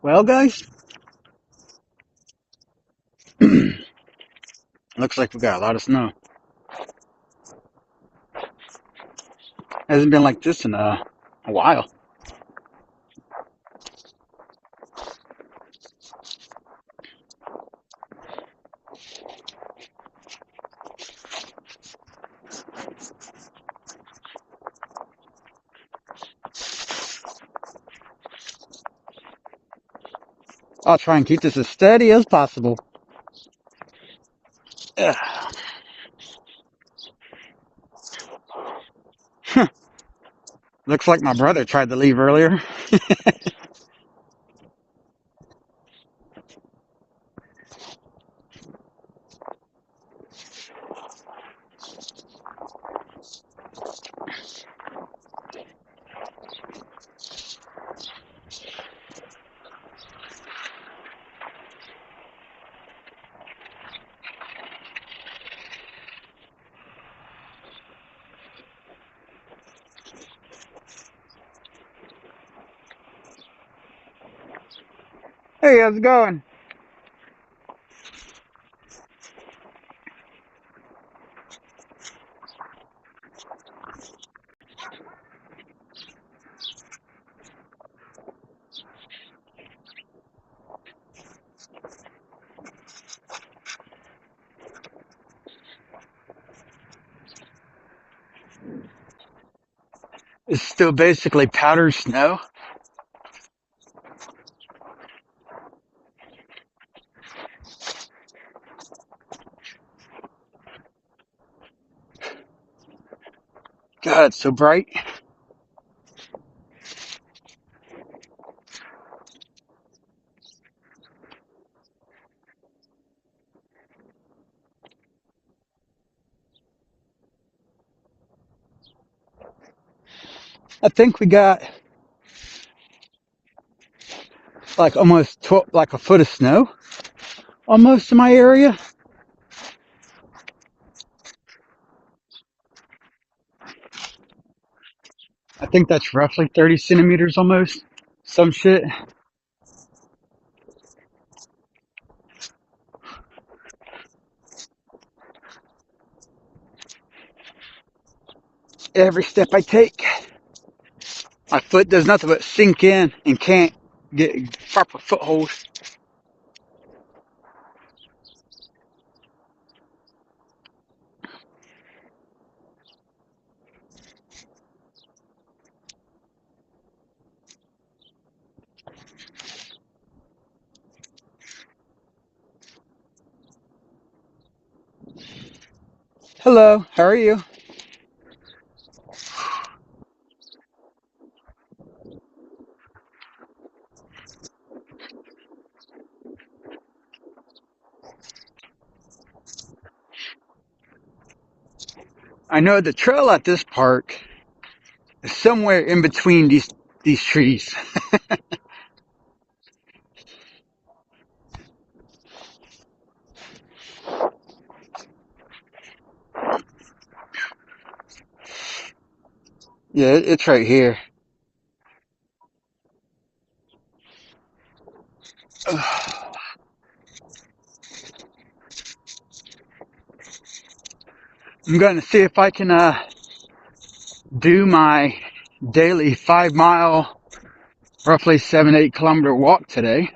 Well, guys, looks like we got a lot of snow. Hasn't been like this in a while. I'll try and keep this as steady as possible. Ugh. Looks like my brother tried to leave earlier. Hey, how's it going? It's still basically powdered snow. God, it's so bright. I think we got like almost 12, like a foot of snow almost in my area. I think that's roughly 30 centimeters almost. Some shit. Every step I take, my foot does nothing but sink in and can't get proper foothold. Hello, how are you? I know the trail at this park is somewhere in between these trees. Yeah, it's right here. I'm going to see if I can do my daily 5 mile, roughly 7, 8 kilometer walk today.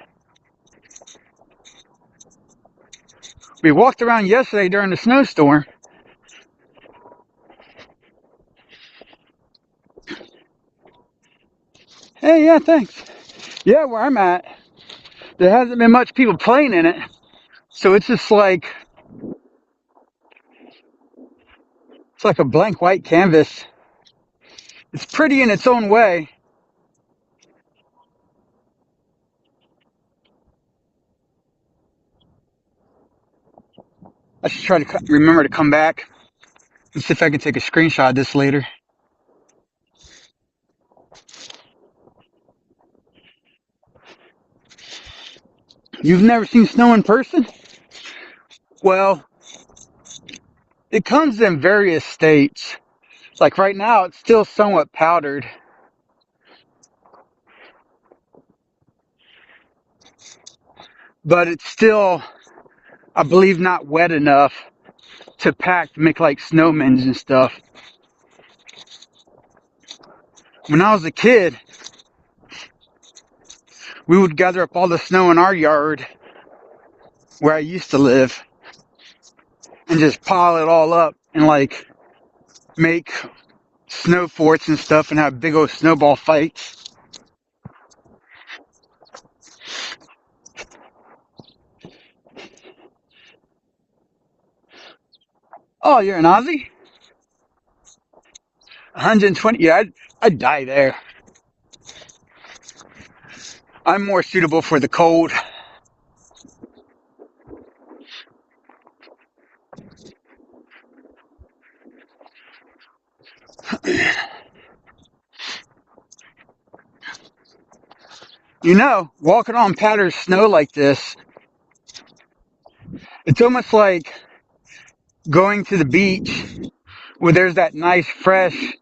We walked around yesterday during the snowstorm. Hey, yeah, thanks. Yeah, where I'm at, there hasn't been much people playing in it. So it's just like, it's like a blank white canvas. It's pretty in its own way. I should try to remember to come back and see if I can take a screenshot of this later. You've never seen snow in person? Well, it comes in various states. Like right now, it's still somewhat powdered. but it's still, I believe, not wet enough to pack to make like snowmen and stuff. When I was a kid, we would gather up all the snow in our yard where I used to live and just pile it all up and like make snow forts and stuff and have big old snowball fights. Oh, you're an Aussie? 120? Yeah, I'd die there. I'm more suitable for the cold. You know, walking on powdered snow like this, it's almost like going to the beach where there's that nice, fresh,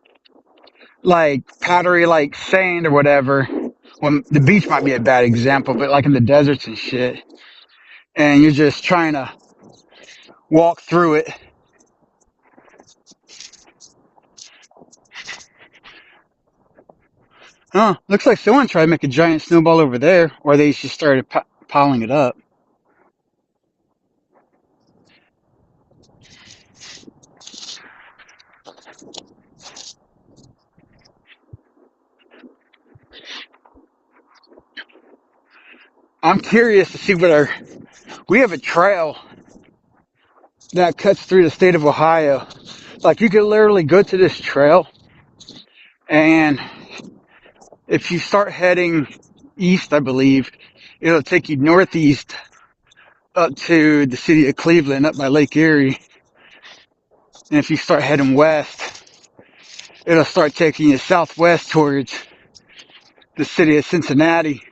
like powdery, like sand or whatever. Well, the beach might be a bad example, but like in the deserts and shit. And you're just trying to walk through it. Huh, looks like someone tried to make a giant snowball over there, or they just started piling it up. I'm curious to see we have a trail that cuts through the state of Ohio. Like, you could literally go to this trail, and if you start heading east, I believe, it'll take you northeast up to the city of Cleveland, up by Lake Erie. And if you start heading west, it'll start taking you southwest towards the city of Cincinnati,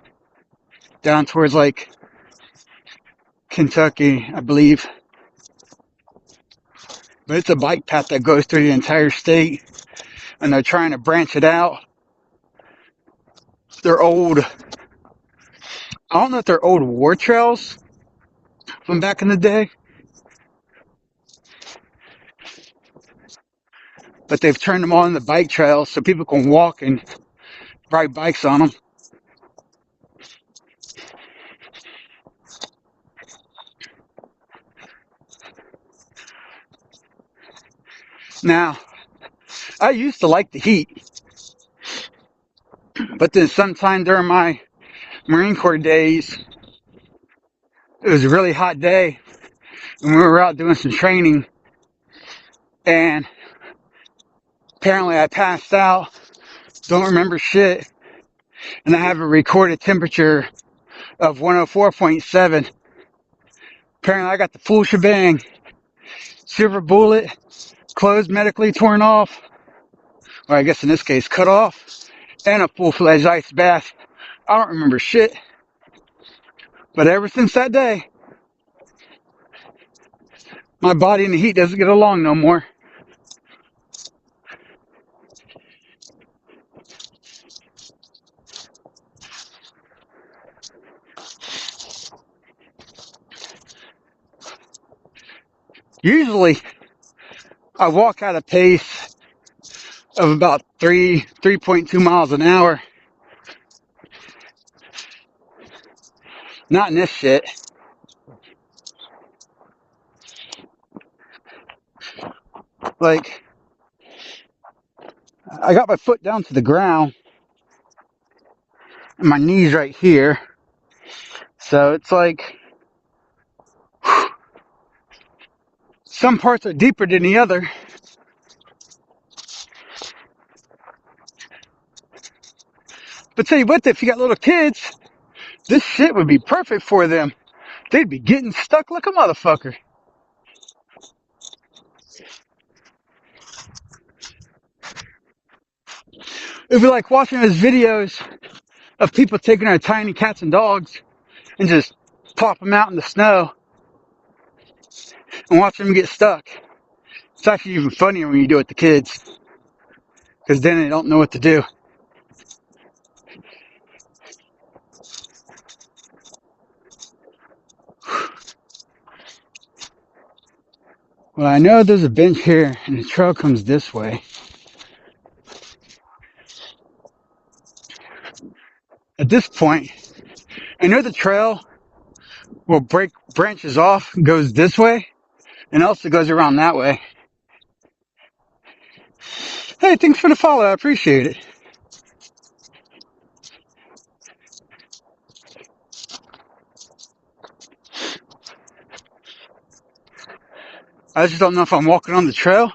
down towards like Kentucky, I believe. But it's a bike path that goes through the entire state, and they're trying to branch it out. They're old, I don't know if they're old war trails from back in the day, but they've turned them all into bike trails so people can walk and ride bikes on them. Now, I used to like the heat, but then sometime during my Marine Corps days, it was a really hot day, and we were out doing some training, and apparently I passed out, don't remember shit, and I have a recorded temperature of 104.7. Apparently I got the full shebang. Silver bullet, clothes medically torn off, or I guess in this case cut off, and a full-fledged ice bath. I don't remember shit, but ever since that day, my body and the heat doesn't get along no more. Usually, I walk at a pace of about 3.2 miles an hour. Not in this shit. Like, I got my foot down to the ground, and my knees right here. So it's like, some parts are deeper than the other. But tell you what, if you got little kids, this shit would be perfect for them. They'd be getting stuck like a motherfucker. It'd be like watching those videos of people taking their tiny cats and dogs and just plop them out in the snow and watch them get stuck. It's actually even funnier when you do it with the kids, because then they don't know what to do. Well, I know there's a bench here and the trail comes this way. At this point, I know the trail will break branches off, goes this way, and also goes around that way. Hey, thanks for the follow. I appreciate it. I just don't know if I'm walking on the trail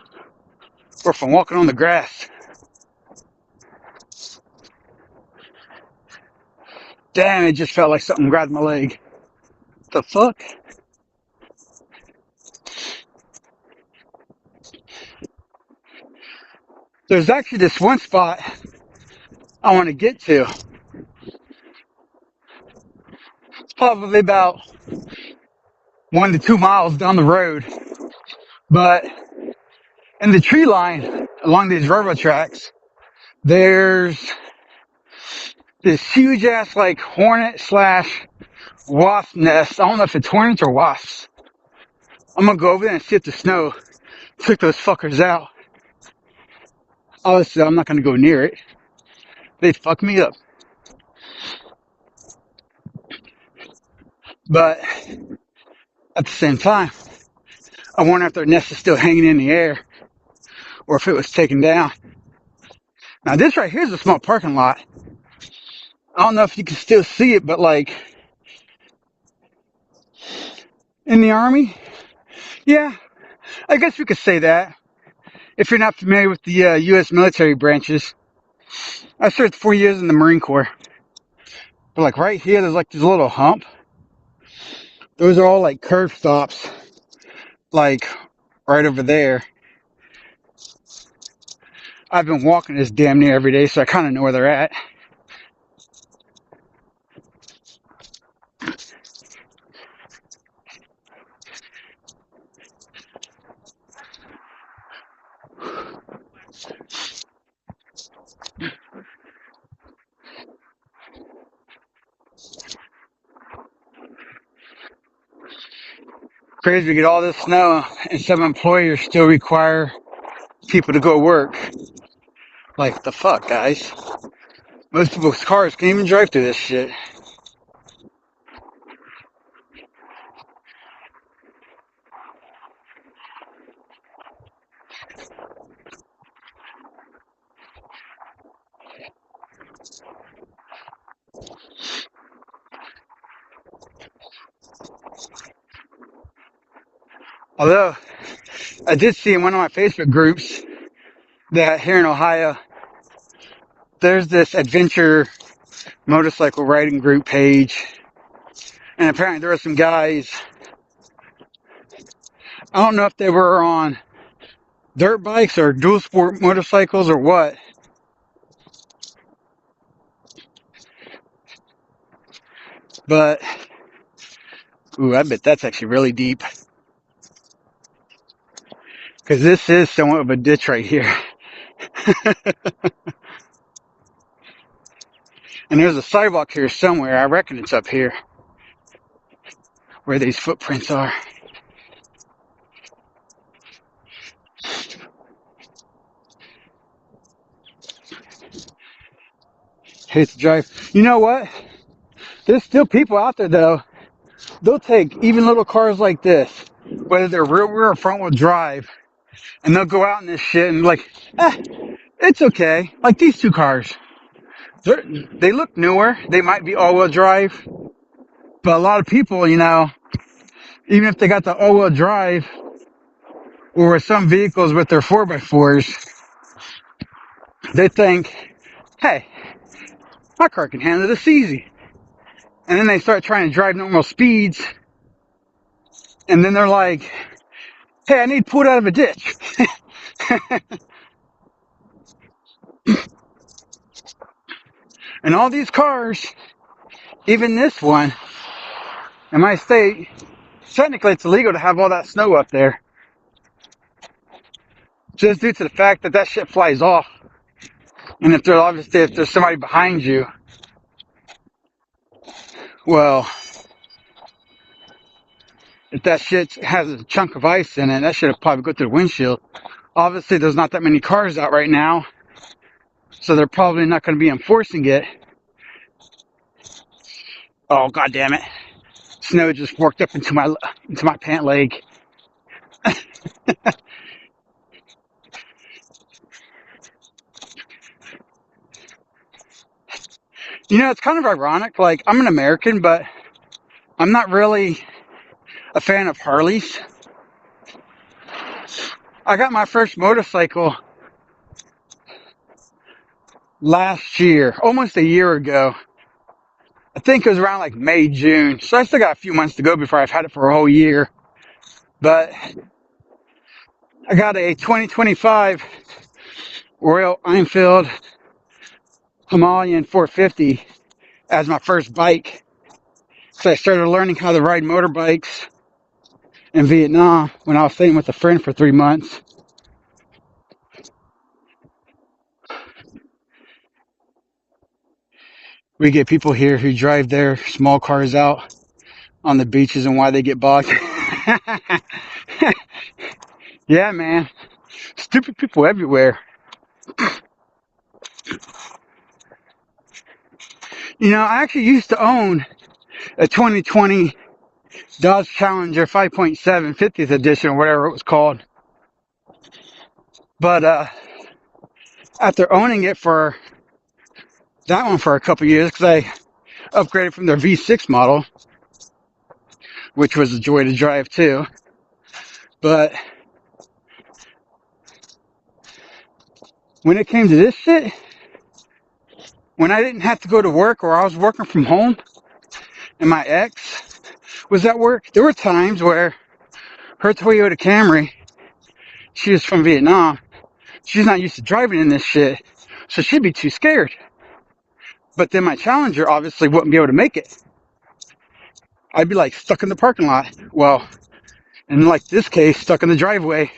or if I'm walking on the grass. Damn, it just felt like something grabbed my leg. The fuck? There's actually this one spot I want to get to. It's probably about 1 to 2 miles down the road. But in the tree line along these railroad tracks, there's this huge ass like hornet slash wasp nest. I don't know if it's hornets or wasps. I'm gonna go over there and see if the snow took those fuckers out. Obviously, I'm not gonna go near it. They'd fuck me up. But at the same time, I wonder if their nest is still hanging in the air or if it was taken down. Now, this right here is a small parking lot. I don't know if you can still see it, but like in the Army, yeah, I guess we could say that. If you're not familiar with the U.S. military branches, I served 4 years in the Marine Corps. But like right here, there's like this little hump. Those are all like curb stops, like right over there. I've been walking this damn near every day, so I kind of know where they're at. Crazy to get all this snow, and some employers still require people to go work. Like, the fuck, guys? Most people's cars can't even drive through this shit. Although, I did see in one of my Facebook groups that here in Ohio, there's this adventure motorcycle riding group page. And apparently there were some guys, I don't know if they were on dirt bikes or dual sport motorcycles or what. But, ooh, I bet that's actually really deep. Because this is somewhat of a ditch right here. And there's a sidewalk here somewhere. I reckon it's up here where these footprints are. Hate to drive. You know what? There's still people out there though. They'll take even little cars like this, whether they're rear or front wheel drive, and they'll go out in this shit and like, it's okay. Like these two cars. They look newer. They might be all-wheel drive. But a lot of people, you know, even if they got the all-wheel drive, or some vehicles with their 4x4s, they think, hey, my car can handle this easy. And then they start trying to drive normal speeds, and then they're like, hey, I need pulled out of a ditch. And all these cars, even this one, in my state, technically it's illegal to have all that snow up there. Just due to the fact that that shit flies off. And if there's somebody behind you, well, If that shit has a chunk of ice in it, that shit will probably go through the windshield. Obviously, there's not that many cars out right now, so they're probably not going to be enforcing it. Oh, god damn it. Snow just worked up into my pant leg. You know, it's kind of ironic. Like, I'm an American, but I'm not really a fan of Harleys. I got my first motorcycle last year, almost a year ago. I think it was around like May, June. So I still got a few months to go before I've had it for a whole year. But I got a 2025 Royal Enfield Himalayan 450 as my first bike. So I started learning how to ride motorbikes in Vietnam when I was staying with a friend for 3 months. We get people here who drive their small cars out on the beaches and why they get bogged. Yeah, man. Stupid people everywhere. You know, I actually used to own a 2020 Dodge Challenger 5.7 50th edition or whatever it was called. But after owning it for that one for a couple years, because I upgraded from their V6 model, which was a joy to drive too. But when it came to this shit, when I didn't have to go to work or I was working from home and my ex was at work, there were times where her Toyota Camry, she was from Vietnam, she's not used to driving in this shit, so she'd be too scared. But then my Challenger obviously wouldn't be able to make it. I'd be like stuck in the parking lot. Well, in like this case, stuck in the driveway.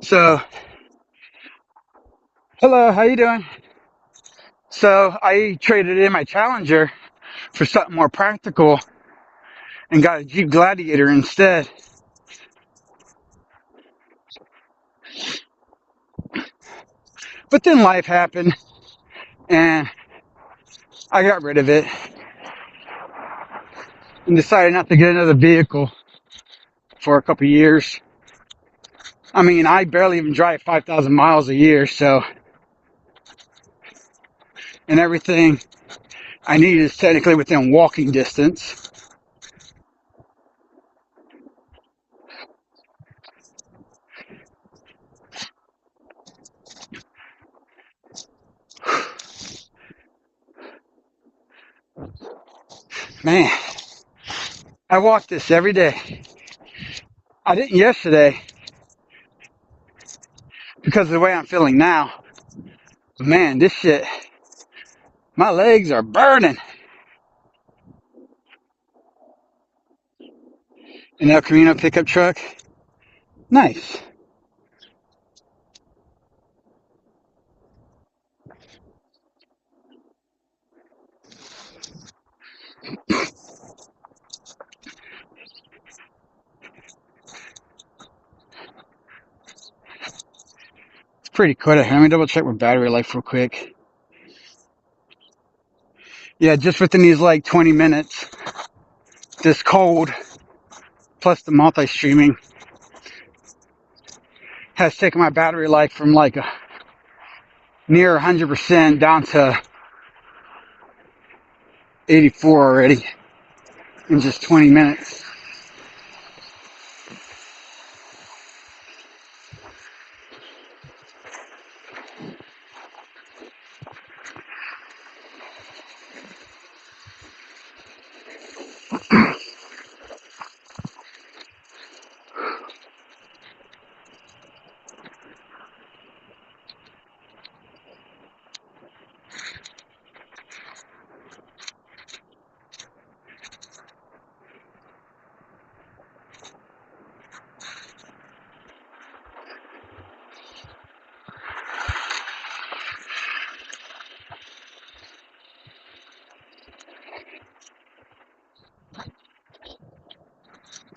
So, hello, how you doing? So I traded in my Challenger for something more practical and got a Jeep Gladiator instead. But then life happened and I got rid of it and decided not to get another vehicle for a couple years. I mean, I barely even drive 5,000 miles a year, so, and everything I need is technically within walking distance. Man, I walk this every day. I didn't yesterday because of the way I'm feeling now. But man, this shit, my legs are burning. An El Camino pickup truck. Nice. It's pretty cool. Let me double check my battery life real quick. Yeah, just within these like 20 minutes, this cold plus the multi-streaming has taken my battery life from like a near 100% down to 84 already in just 20 minutes.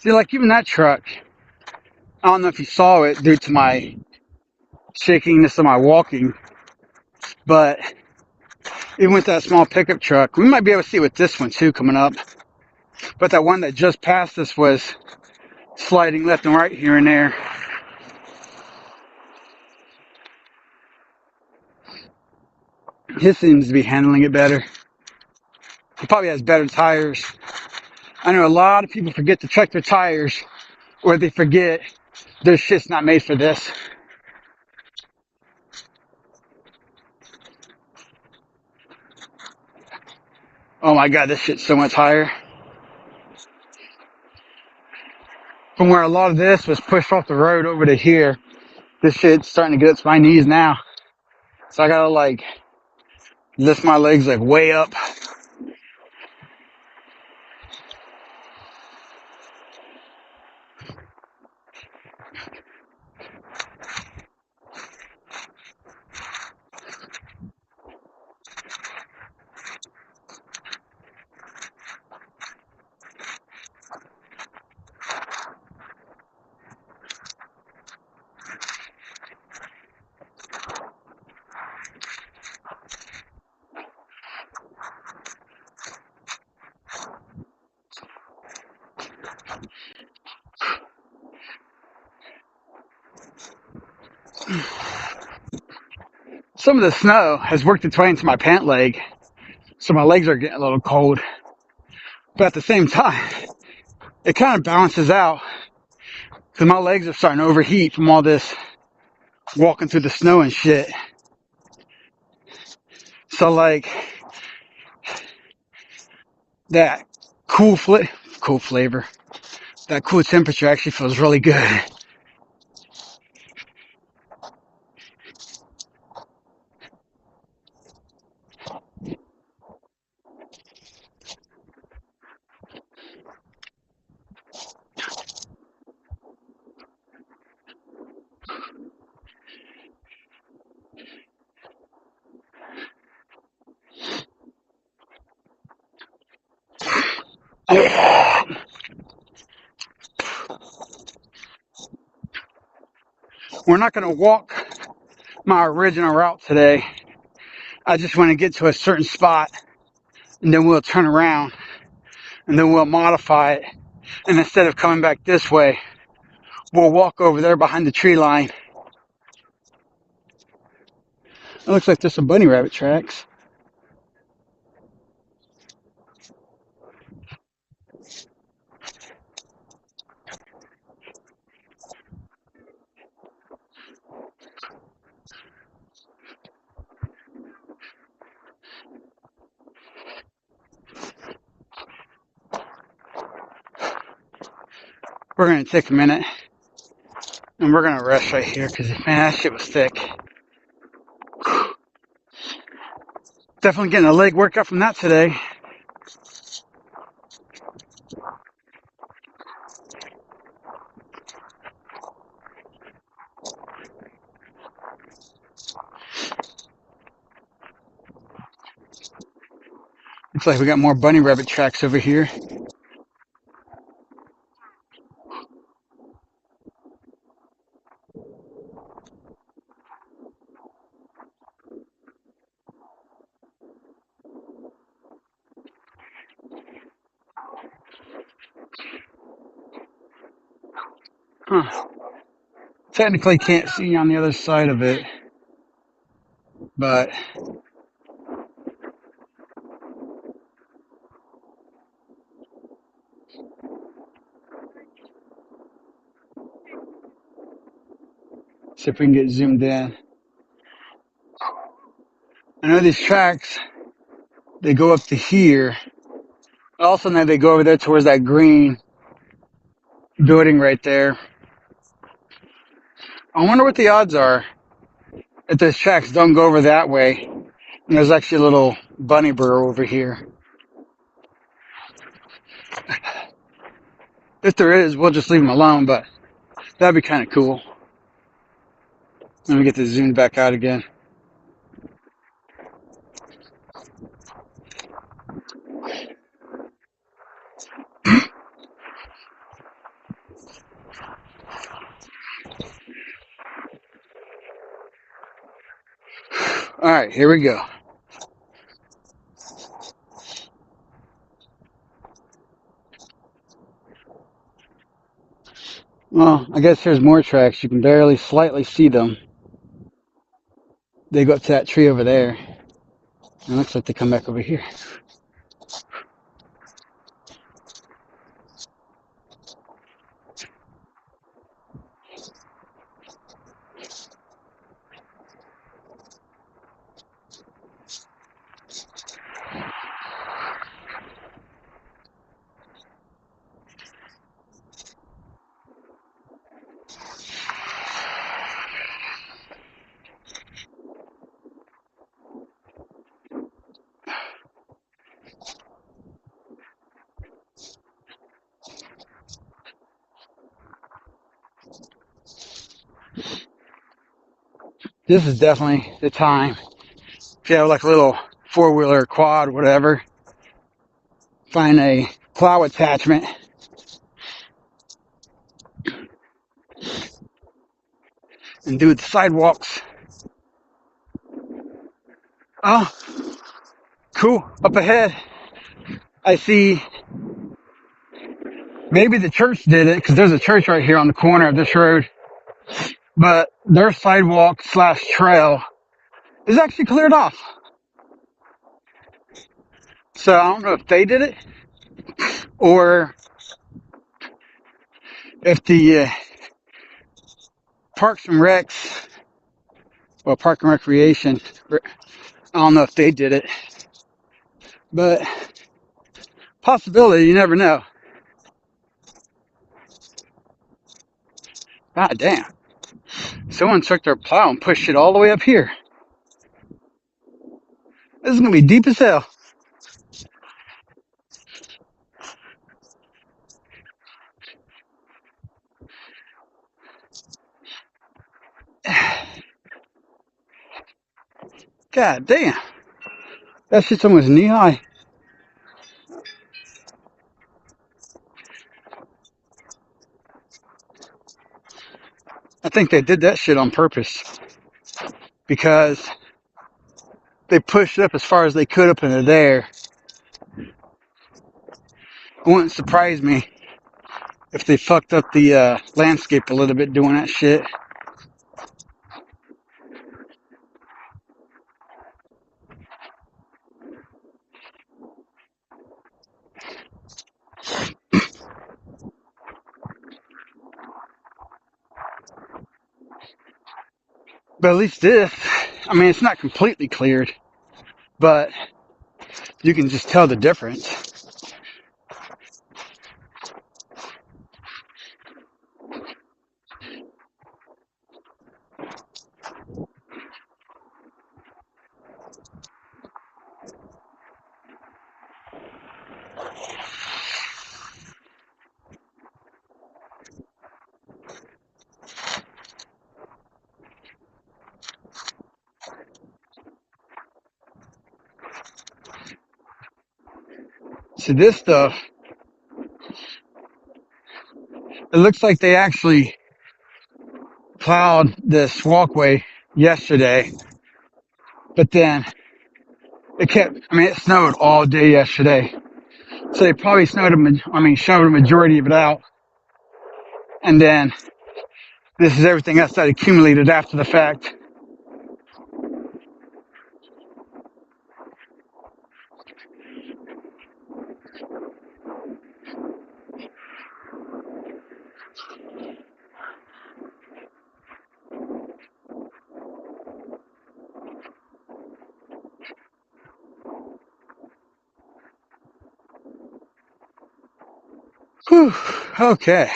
See, like even that truck, I don't know if you saw it due to my shakiness of my walking, but even with that small pickup truck, we might be able to see it with this one too coming up. But that one that just passed us was sliding left and right here and there. His seems to be handling it better. He probably has better tires. I know a lot of people forget to check their tires, or they forget their shit's not made for this. Oh my god, this shit's so much higher. From where a lot of this was pushed off the road over to here, this shit's starting to get up to my knees now. So I gotta like lift my legs like way up. Some of the snow has worked its way into my pant leg, so my legs are getting a little cold. But at the same time, it kind of balances out because my legs are starting to overheat from all this walking through the snow and shit. So like that cool flavor, that cool temperature actually feels really good. We're not going to walk my original route today. I just want to get to a certain spot and then we'll turn around and then we'll modify it. And instead of coming back this way, we'll walk over there behind the tree line. It looks like there's some bunny rabbit tracks. We're going to take a minute and we're going to rest right here because, man, that shit was thick. Definitely getting a leg workout from that today. Looks like we got more bunny rabbit tracks over here. Huh. Technically can't see on the other side of it, but see if we can get zoomed in. I know these tracks, they go up to here. Also now they go over there towards that green building right there. I wonder what the odds are if those tracks don't go over that way. And there's actually a little bunny burrow over here. If there is, we'll just leave them alone, but that'd be kind of cool. Let me get this zoomed back out again. Alright, here we go. Well, I guess there's more tracks. You can barely slightly see them. They go up to that tree over there. And it looks like they come back over here. This is definitely the time. If you have like a little four-wheeler, quad, whatever, find a plow attachment and do the sidewalks. Oh, cool. Up ahead, I see maybe the church did it because there's a church right here on the corner of this road. But their sidewalk slash trail is actually cleared off. So I don't know if they did it or if the Parks and Recs, well, Park and Recreation, I don't know if they did it. But possibility, you never know. God damn. Someone took their plow and pushed it all the way up here. This is going to be deep as hell. God damn. That shit's almost knee high. I think they did that shit on purpose. Because they pushed it up as far as they could up into there. It wouldn't surprise me if they fucked up the landscape a little bit doing that shit. But at least this, I mean, it's not completely cleared, but you can just tell the difference. So this stuff, it looks like they actually plowed this walkway yesterday, but then it kept, I mean, it snowed all day yesterday. So they probably shoved a majority of it out. And then this is everything else that accumulated after the fact. Whew, okay.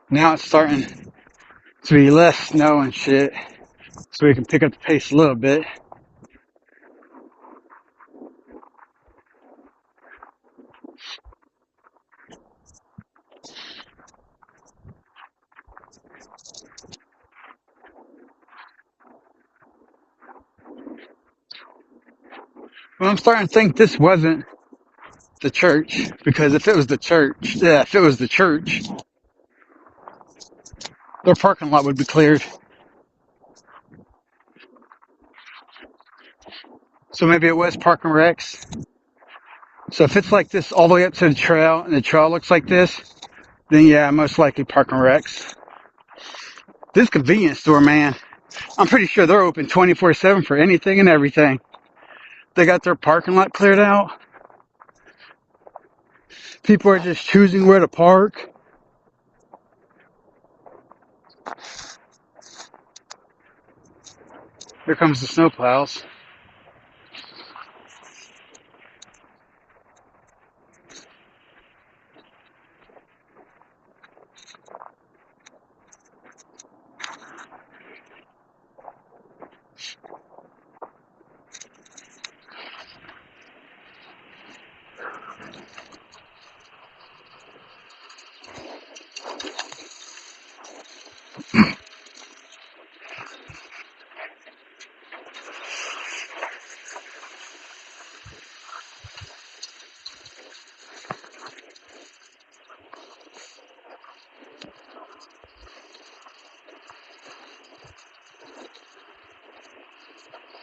Now it's starting to be less snow and shit, so we can pick up the pace a little bit. Well, I'm starting to think this wasn't the church, because if it was the church, their parking lot would be cleared. So maybe it was Park and Recs. So if it's like this all the way up to the trail and the trail looks like this, then yeah, most likely Park and Recs. This convenience store, man, I'm pretty sure they're open 24/7 for anything and everything. They got their parking lot cleared out. People are just choosing where to park. Here comes the snowplows.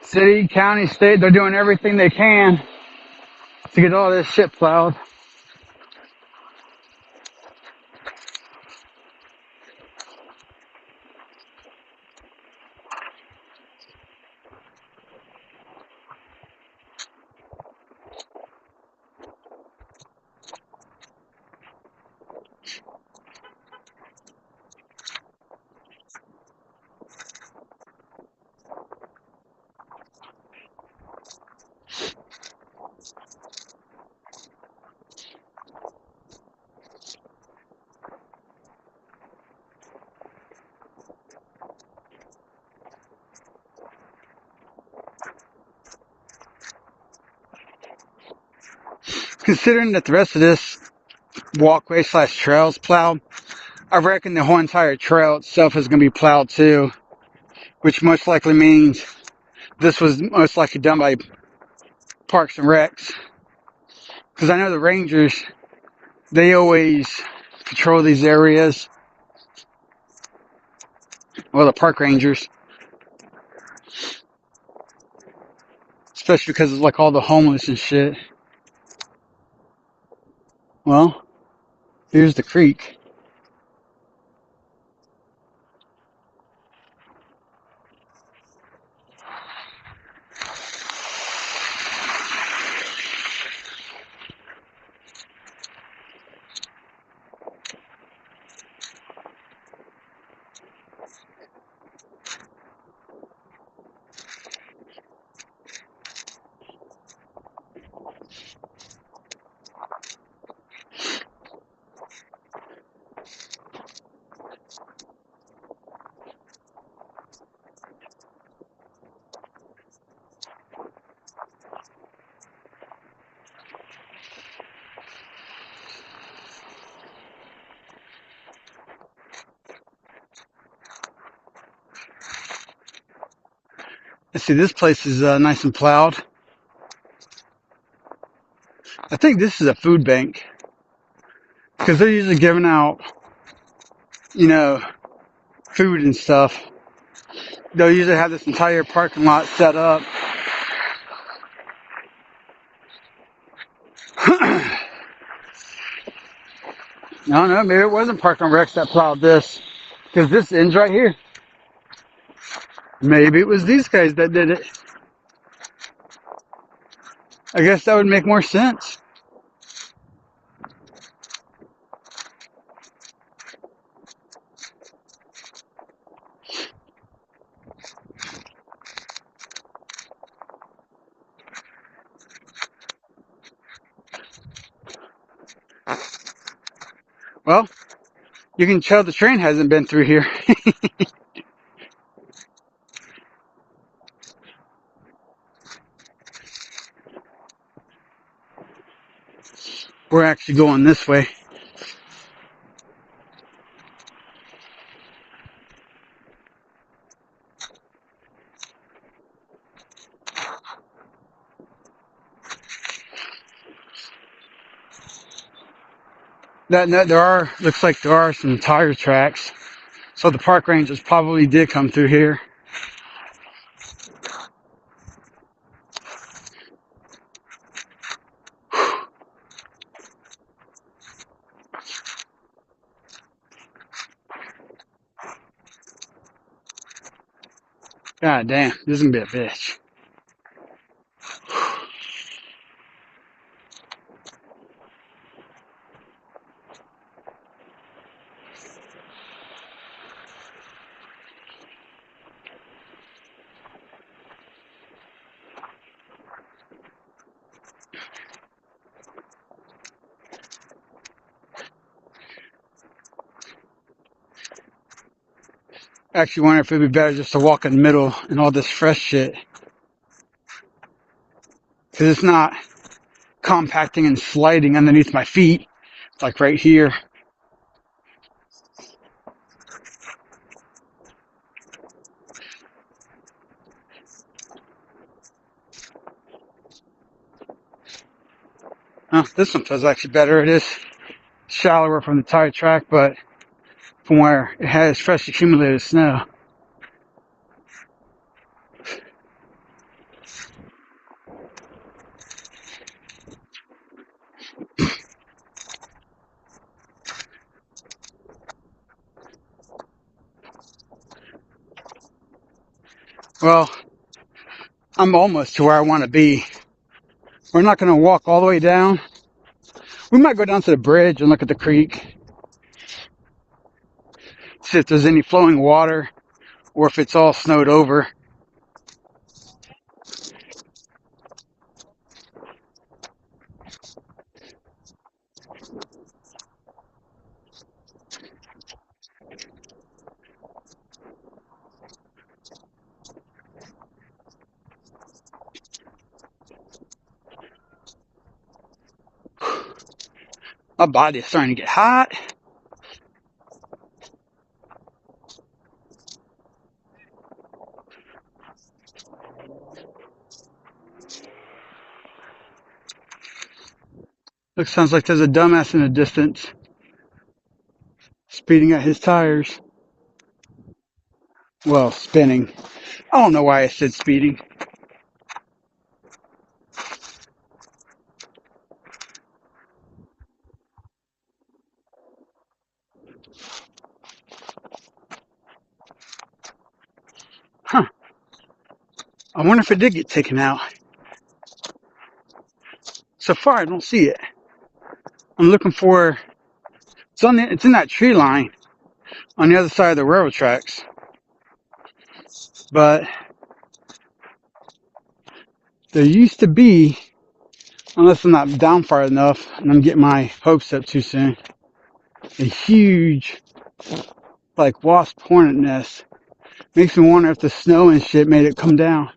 City, county, state, they're doing everything they can to get all this shit plowed. Considering that the rest of this walkway slash trail is plowed, I reckon the whole entire trail itself is going to be plowed too, which most likely means this was most likely done by Parks and Recs. Because I know the rangers, they always patrol these areas. Well, the park rangers. Especially because of like all the homeless and shit. Well, here's the creek. Let's see, this place is nice and plowed. I think this is a food bank. Because they're usually giving out, you know, food and stuff. They'll usually have this entire parking lot set up. I don't know, maybe it wasn't Park and Recs that plowed this. Because this ends right here. Maybe it was these guys that did it. I guess that would make more sense. Well, you can tell the train hasn't been through here. We're actually going this way. Looks like there are some tire tracks. So the park rangers probably did come through here. God damn, this is gonna be a bitch. I actually wonder if it'd be better just to walk in the middle and all this fresh shit. Because it's not compacting and sliding underneath my feet. It's like right here. This one feels actually better. It is shallower from the tire track, but from where it has fresh accumulated snow. Well, I'm almost to where I want to be. We're not going to walk all the way down. We might go down to the bridge and look at the creek. See if there's any flowing water or if it's all snowed over. My body is starting to get hot. Sounds like there's a dumbass in the distance speeding at his tires. Well, spinning. I don't know why I said speeding. Huh. I wonder if it did get taken out. So far, I don't see it. I'm looking for... It's in that tree line on the other side of the railroad tracks. But there used to be, unless I'm not down far enough and I'm getting my hopes up too soon, a huge, like, wasp hornet nest. Makes me wonder if the snow and shit made it come down.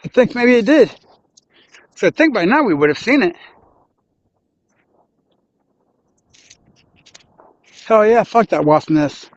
I think maybe it did. So I think by now we would have seen it. Hell yeah, fuck that wasp nest.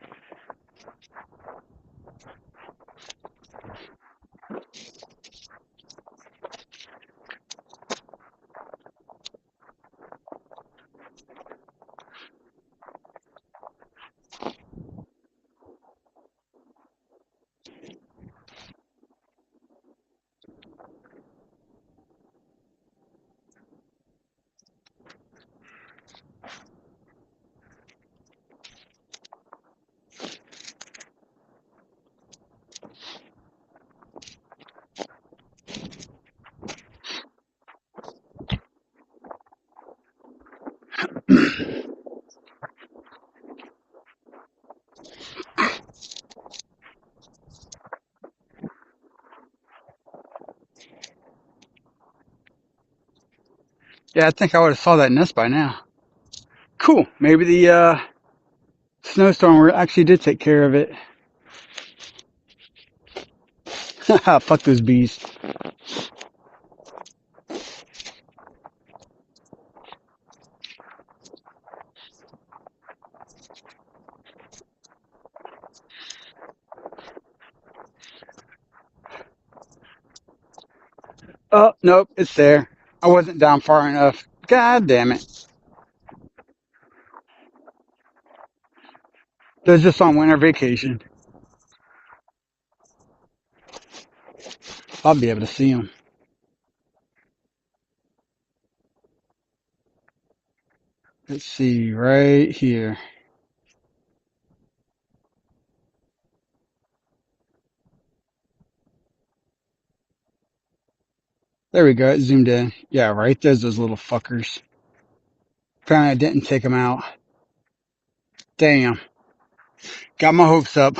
Yeah, I think I would have saw that nest by now. Cool. Maybe the snowstorm actually did take care of it. Fuck those bees. Oh, nope, it's there. I wasn't down far enough. God damn it. They're just on winter vacation. I'll be able to see them. Let's see, right here. There we go, it zoomed in. Yeah, right there's those little fuckers. Apparently I didn't take them out. Damn. Got my hopes up.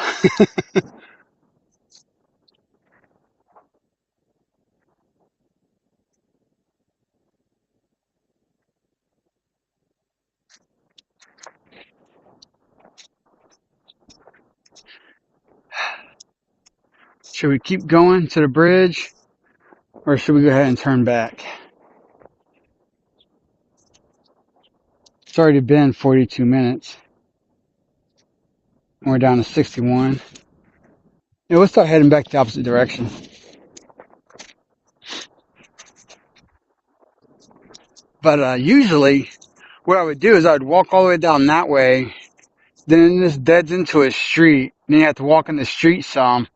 Should we keep going to the bridge? Or should we go ahead and turn back? It's already been 42 minutes. And we're down to 61. Yeah, let's start heading back the opposite direction. But usually, what I would do is I would walk all the way down that way. Then this deads into a street. Then you have to walk in the street some.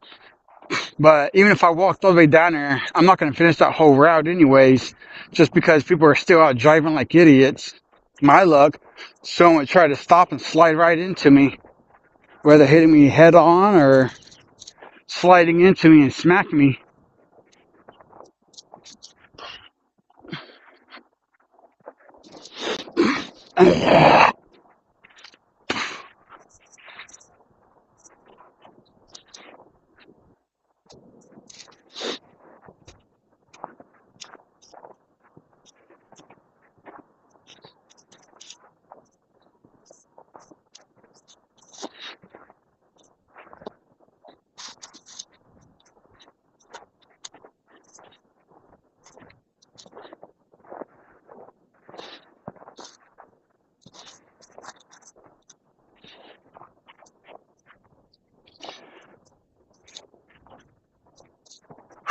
But even if I walked all the way down there, I'm not going to finish that whole route anyways, just because people are still out driving like idiots. My luck, someone would try to stop and slide right into me, whether hitting me head on or sliding into me and smacking me.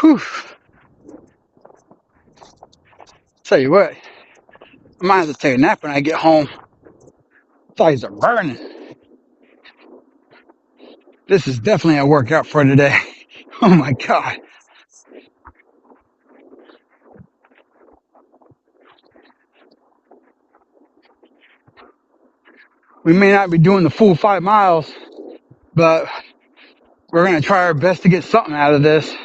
Whew. Tell you what, I might have to take a nap when I get home. Thighs are burning. This is definitely a workout for today. Oh my God. We may not be doing the full 5 miles, but we're going to try our best to get something out of this.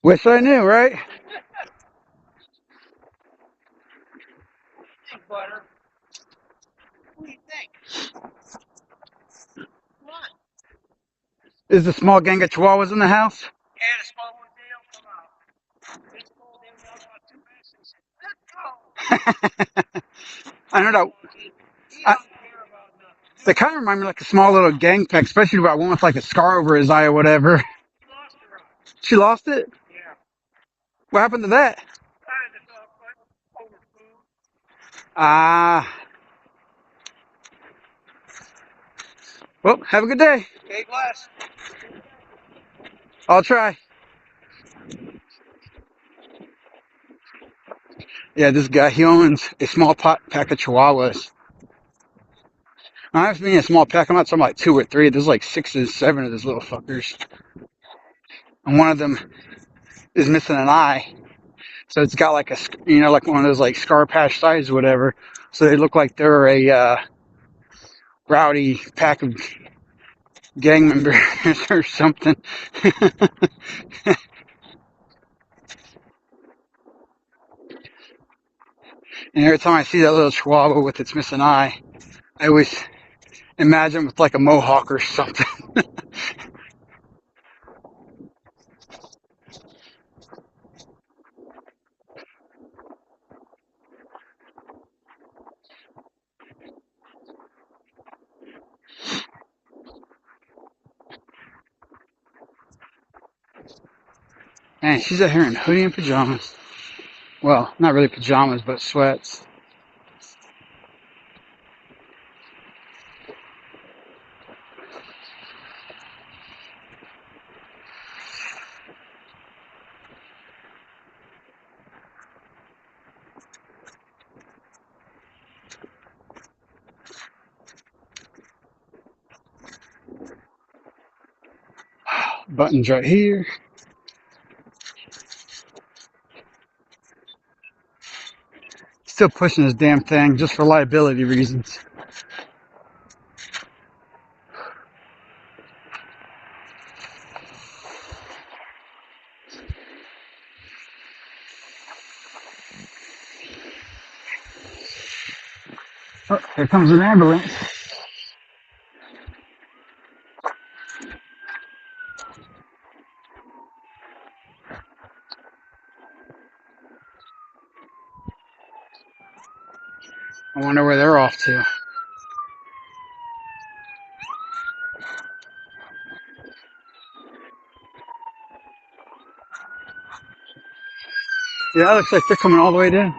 Wish I knew, right? Butter. What do you think? What? Is the small gang of chihuahuas in the house? Yeah, the small one deal come out. This told him about 2 minutes and said, let's go. I know that. He I, don't care about nothing. they kind of remind me like a small little gang pack, especially about one with like a scar over his eye or whatever. He lost the rock. She lost it? Yeah. What happened to that? Started to dog foot over food. Ah. Well, have a good day. Okay, bless. I'll try. Yeah, this guy, he owns a small pack of chihuahuas. I have me a small pack. I'm not talking like 2 or 3. There's like 6 or 7 of those little fuckers. And one of them is missing an eye. So it's got like a, like one of those like scar patch eyes or whatever. So they look like they're a rowdy pack of gang members or something. And every time I see that little chihuahua with its missing eye, I always imagine with like a mohawk or something. Man, she's out here in hoodie and pajamas. Well, not really pajamas, but sweats. Buttons right here. Still pushing this damn thing just for liability reasons. Oh, here comes an ambulance. I wonder where they're off to. Yeah, it looks like they're coming all the way down.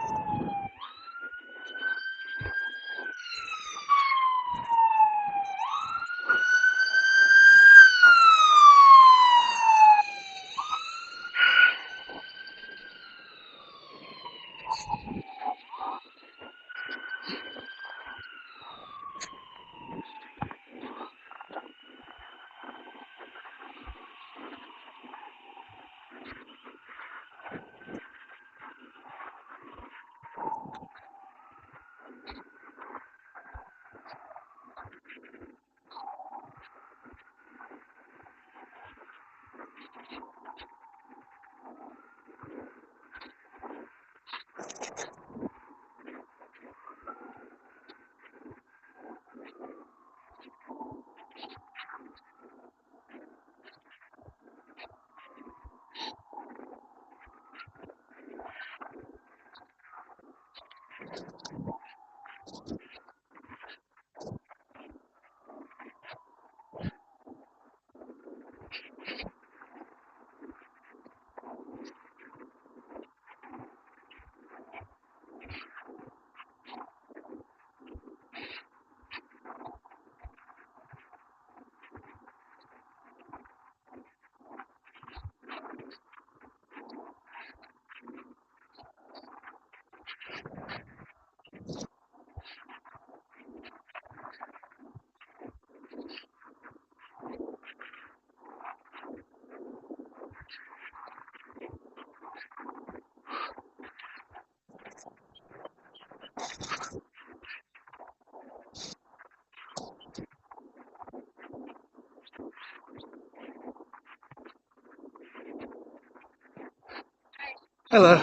Hello.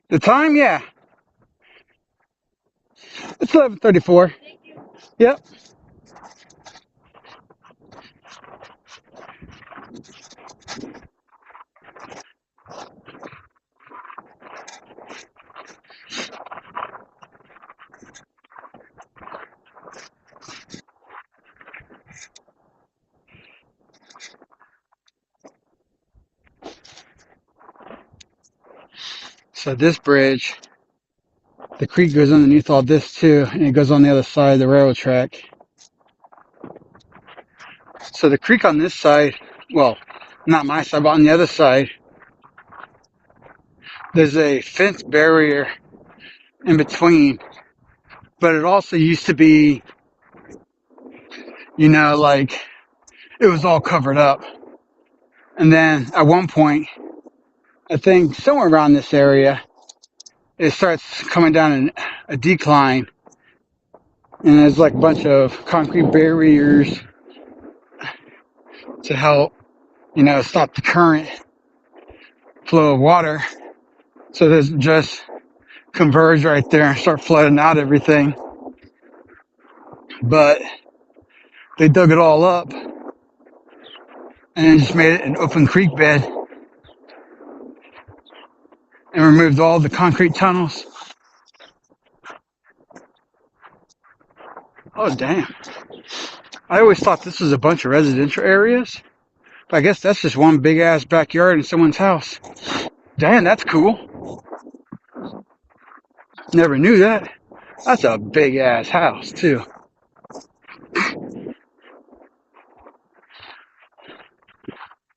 The time? Yeah. It's 11:34. Yep. So this bridge, the creek goes underneath all this too, and it goes on the other side of the railroad track. So the creek on this side, well, not my side, but on the other side, there's a fence barrier in between. But it also used to be, like it was all covered up. And then at one point, I think somewhere around this area, it starts coming down a decline. And there's like a bunch of concrete barriers to help, stop the current. flow of water, so it doesn't just converge right there and start flooding out everything. But they dug it all up and just made it an open creek bed and removed all the concrete tunnels. Oh, damn. I always thought this was a bunch of residential areas, but I guess that's just one big ass backyard in someone's house. Damn, that's cool. Never knew that. That's a big ass house, too.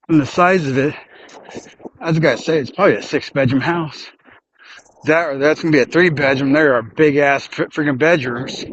And the size of it, I was gonna say it's probably a 6-bedroom house. That or that's gonna be a 3-bedroom. There are big ass freaking bedrooms.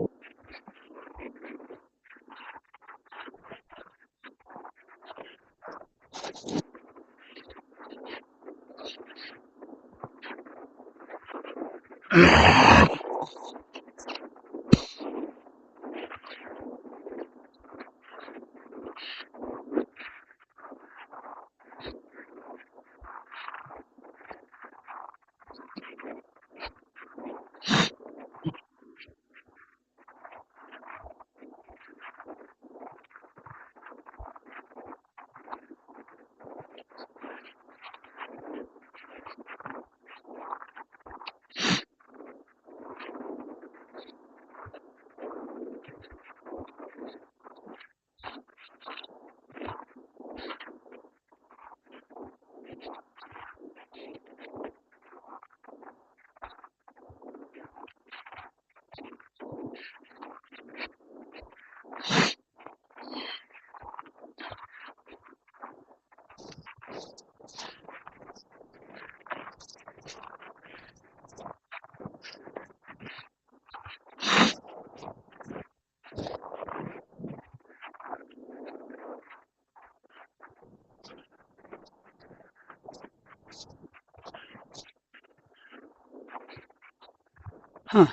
Huh.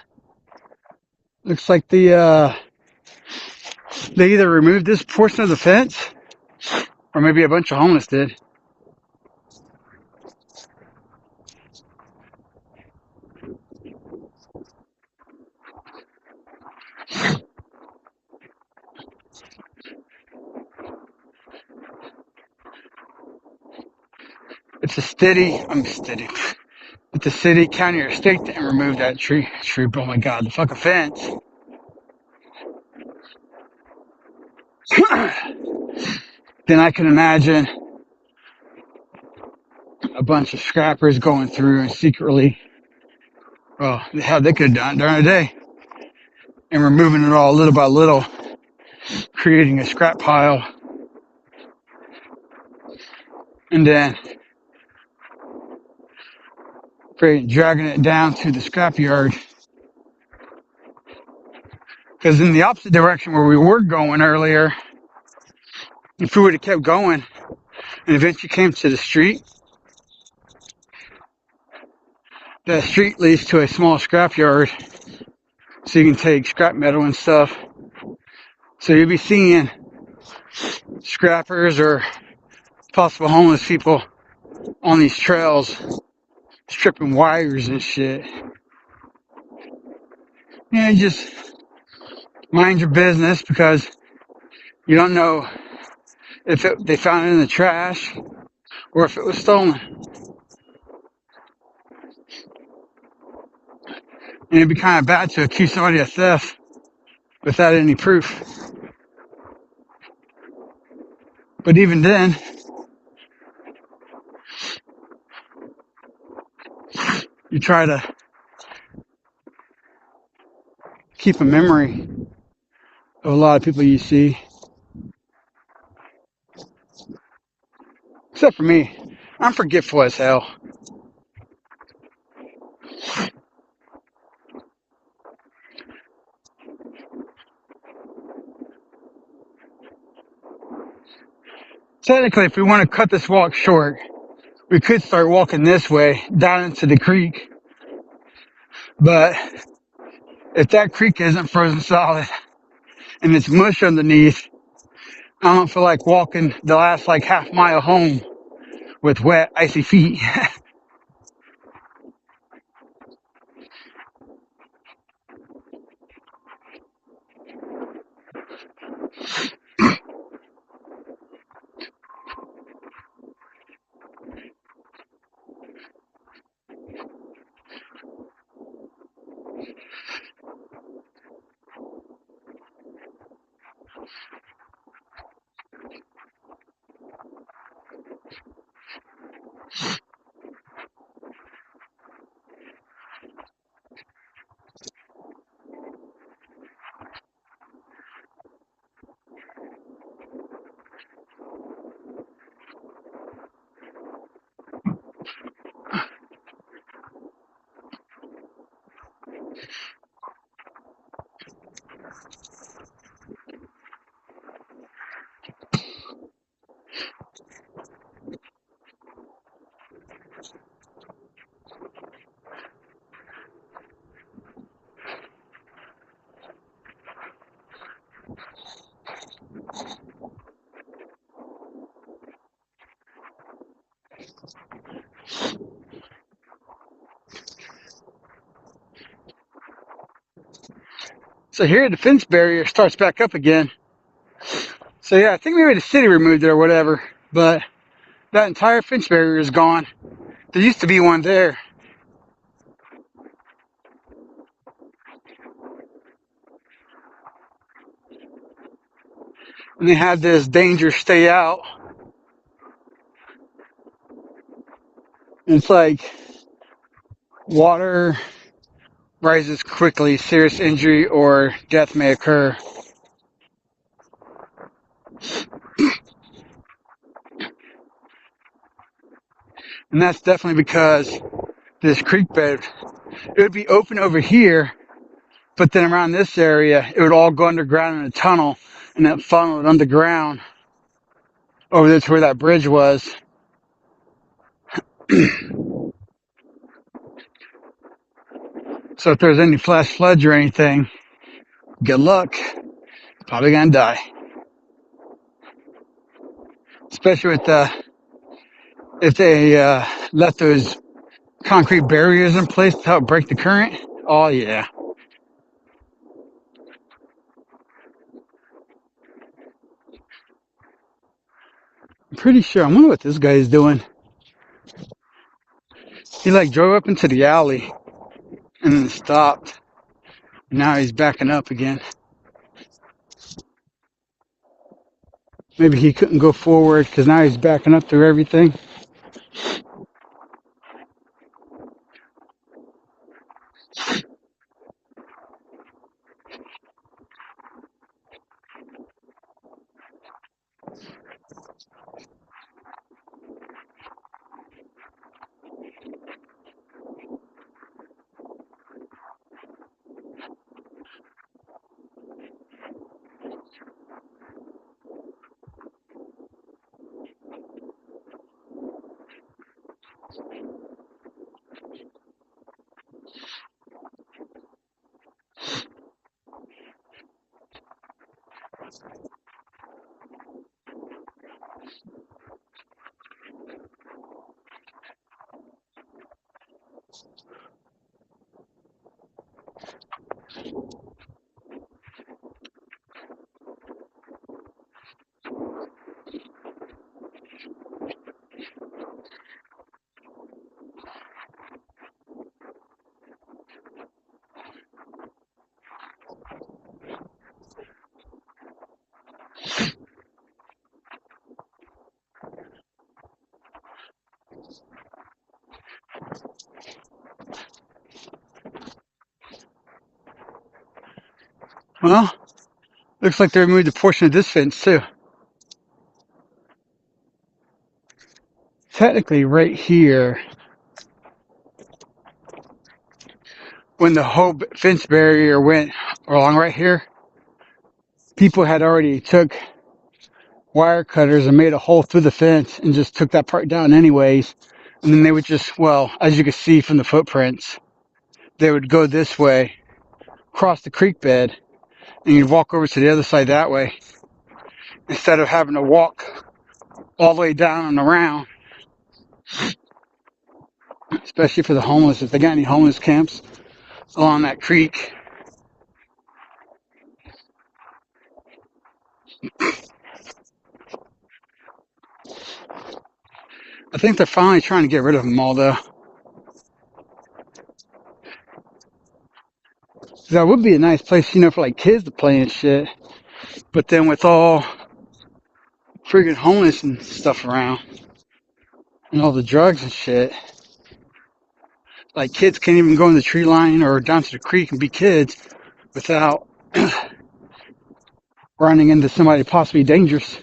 Looks like they either removed this portion of the fence or maybe a bunch of homeless did. It's a it's a city, county, or state that removed that tree. Oh my god, the fucking fence. Then I can imagine a bunch of scrappers going through and secretly, well, hell, they could have done it during the day and removing it all little by little, creating a scrap pile, and then dragging it down to the scrap yard. Because in the opposite direction where we were going earlier, if we would have kept going and eventually came to the street, that street leads to a small scrap yard so you can take scrap metal and stuff. So you'll be seeing scrappers or possible homeless people on these trails stripping wires and shit. Yeah, just mind your business, because you don't know if they found it in the trash or if it was stolen. And it'd be kind of bad to accuse somebody of theft without any proof. But even then, you try to keep a memory of a lot of people you see. Except for me. I'm forgetful as hell. Technically, if we want to cut this walk short, we could start walking this way down into the creek. But if that creek isn't frozen solid and it's mush underneath, I don't feel like walking the last like half mile home with wet, icy feet. So here the fence barrier starts back up again. So yeah, I think maybe the city removed it or whatever, but that entire fence barrier is gone. There used to be one there. And they had this danger stay out. And it's like water rises quickly, serious injury or death may occur. And that's definitely because this creek bed, it would be open over here, but then around this area, it would all go underground in a tunnel and then funnel it underground over there to where that bridge was. So if there's any flash floods or anything, good luck. Probably gonna die. Especially with if they left those concrete barriers in place to help break the current. Oh yeah. I'm pretty sure. I wonder what this guy is doing. He like drove up into the alley and then stopped. Now he's backing up again. Maybe he couldn't go forward because now he's backing up through everything. Well, looks like they removed a portion of this fence too. Technically, right here, when the whole fence barrier went along right here, people had already took wire cutters and made a hole through the fence and just took that part down anyways. And then they would just, well, as you can see from the footprints, they would go this way, cross the creek bed, and you'd walk over to the other side that way instead of having to walk all the way down and around, especially for the homeless. If they got any homeless camps along that creek. I think they're finally trying to get rid of them all though. That would be a nice place, you know, for like kids to play and shit. But then with all freaking homeless and stuff around and all the drugs and shit, like kids can't even go in the tree line or down to the creek and be kids without running into somebody possibly dangerous.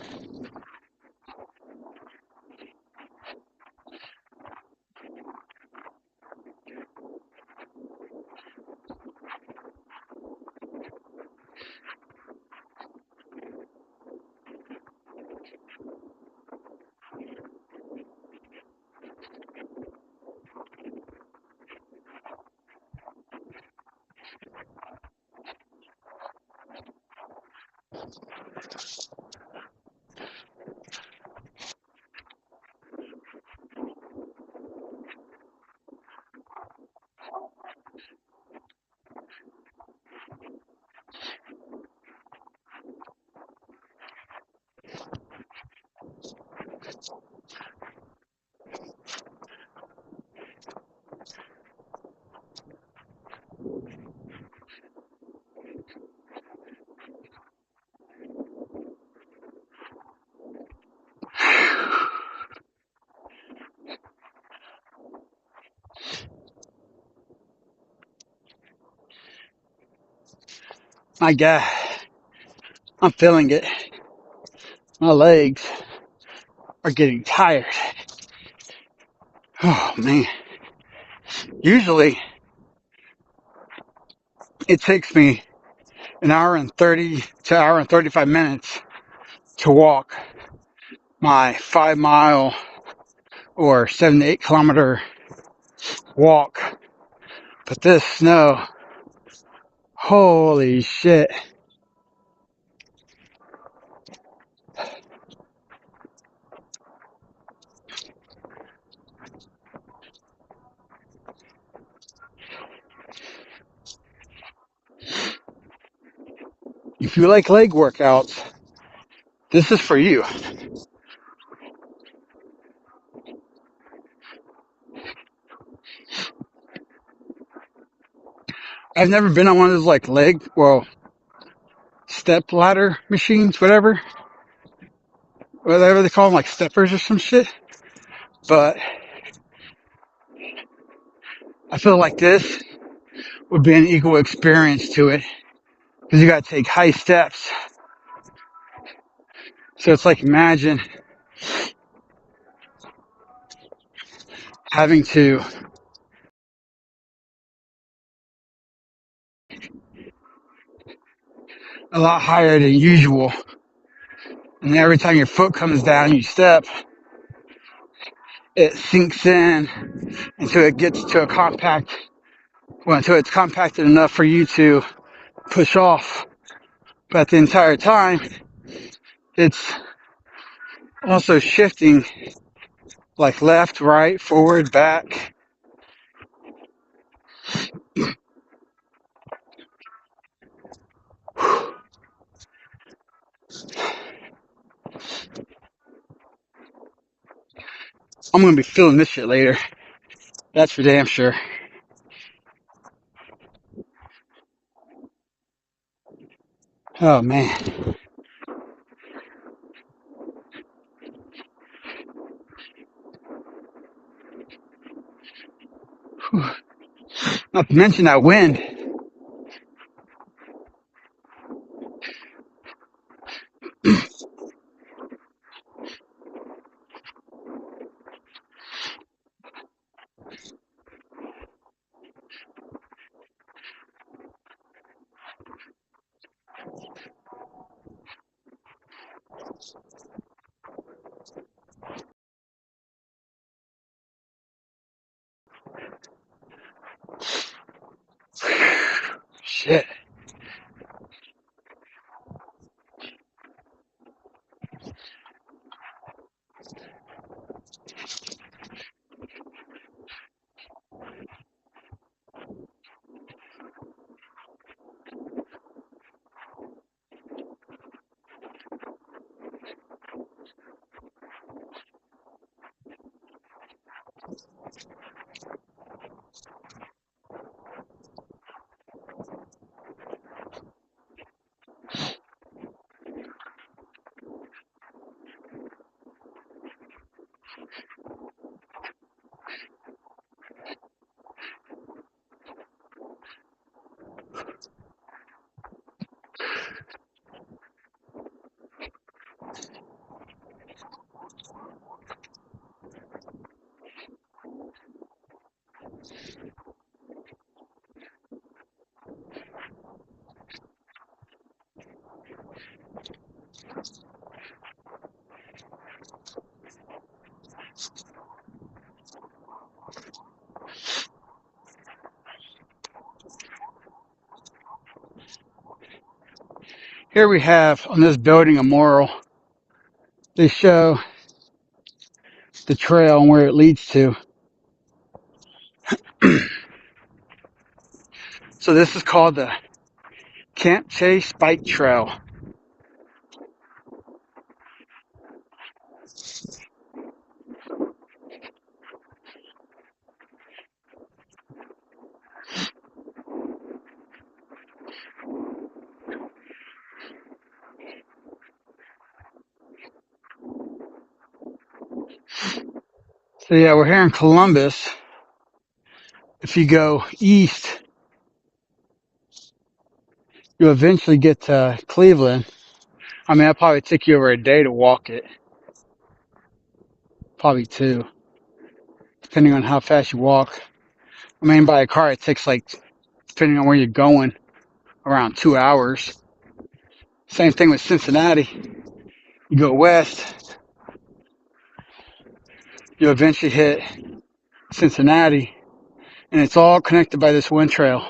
My God, I'm feeling it. My legs are getting tired. Oh man. Usually it takes me an hour and 30 to hour and 35 minutes to walk my 5 mile or 7 to 8 kilometer walk. But this snow, holy shit. If you like leg workouts, this is for you. I've never been on one of those like step ladder machines, whatever they call them, like steppers or some shit. But I feel like this would be an equal experience to it because you got to take high steps. So it's like imagine having to a lot higher than usual. And every time your foot comes down, you step, it sinks in until it gets to until it's compacted enough for you to push off. But the entire time, it's also shifting like left, right, forward, back. I'm going to be feeling this shit later. That's for damn sure. Oh man. Whew. Not to mention that wind. Shit. Here we have on this building a mural. They show the trail and where it leads to. So this is called the Camp Chase Bike Trail. So yeah, we're here in Columbus. If you go east, you'll eventually get to Cleveland. I mean, that'll probably take you over a day to walk it. Probably two, depending on how fast you walk. I mean, by a car, it takes like, depending on where you're going, around 2 hours. Same thing with Cincinnati. You go west, you'll eventually hit Cincinnati, and it's all connected by this wind trail.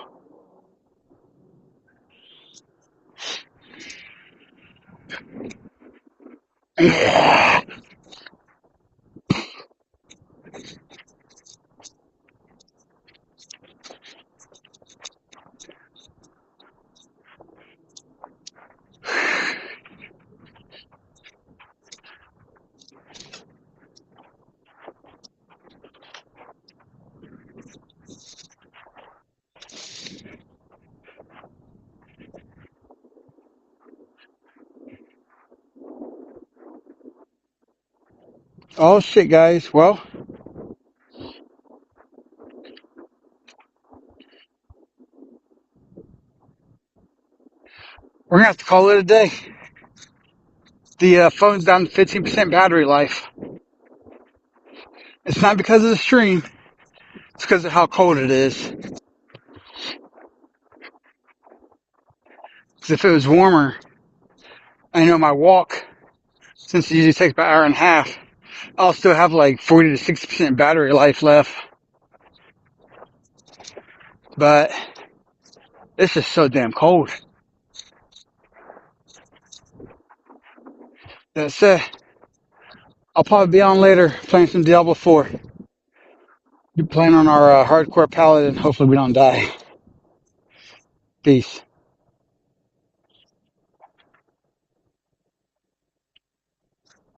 Oh shit, guys. Well, we're gonna have to call it a day. The phone's down to 15% battery life. It's not because of the stream, it's because of how cold it is. Because if it was warmer, I know my walk, since it usually takes about an hour and a half, I'll still have like 40 to 60% battery life left. But it's just so damn cold. That's it. I'll probably be on later playing some Diablo 4. Be playing on our hardcore paladin. Hopefully we don't die. Peace.